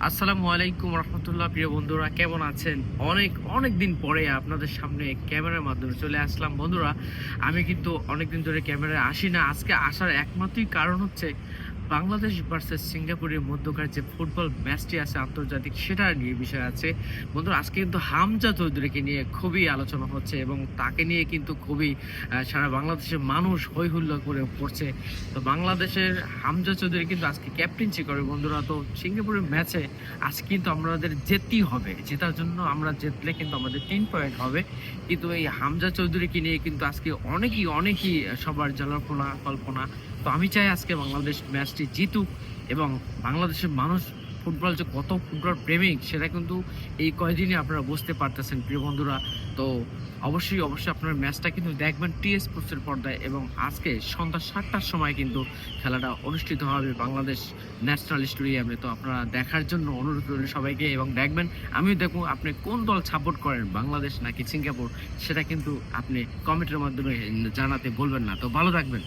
আসসালামু আলাইকুম রহমতুল্লাহ। প্রিয় বন্ধুরা, কেমন আছেন? অনেক অনেক দিন পরে আপনাদের সামনে ক্যামেরার মাধ্যমে চলে আসলাম। বন্ধুরা, আমি কিন্তু অনেকদিন ধরে ক্যামেরায় আসি না। আজকে আসার একমাত্রই কারণ হচ্ছে বাংলাদেশ ভার্সেস সিঙ্গাপুরের মধ্যকার যে ফুটবল ম্যাচটি আছে আন্তর্জাতিক, সেটা নিয়ে বিষয় আছে। বন্ধুরা, আজকে কিন্তু হামজা চৌধুরীকে নিয়ে খুবই আলোচনা হচ্ছে এবং তাকে নিয়ে কিন্তু খুবই সারা বাংলাদেশের মানুষ হৈ হুল্লোড় করে পড়ছে। তো বাংলাদেশের হামজা চৌধুরী কিন্তু আজকে ক্যাপ্টেন্সি করে। বন্ধুরা, তো সিঙ্গাপুরের ম্যাচে আজকে কিন্তু আমাদের যেতেই হবে। জেতার জন্য আমরা জিতলে কিন্তু আমাদের ৩ পয়েন্ট হবে। কিন্তু এই হামজা চৌধুরীকে নিয়ে কিন্তু আজকে অনেকেই সবার জল্পনা কল্পনা। তো আমি চাই আজকে বাংলাদেশ ম্যাচটি জিতুক এবং বাংলাদেশের মানুষ ফুটবল যে কত ফুটবল প্রেমিক সেটা কিন্তু এই কয়দিনে আপনারা বুঝতে পারতেছেন, প্রিয় বন্ধুরা। তো অবশ্যই আপনারা ম্যাচটা কিন্তু দেখবেন টিএস স্পোর্টসের পর্দায় এবং আজকে সন্ধ্যা ৭টার সময় কিন্তু খেলাটা অনুষ্ঠিত হবে বাংলাদেশ ন্যাশনাল স্টেডিয়ামে। তো আপনারা দেখার জন্য অনুরোধ রইল সবাইকে এবং দেখবেন। আমিও দেখব আপনি কোন দল সাপোর্ট করেন, বাংলাদেশ নাকি সিঙ্গাপুর, সেটা কিন্তু আপনি কমেন্টের মাধ্যমে জানাতে বলবেন না। তো ভালো থাকবেন।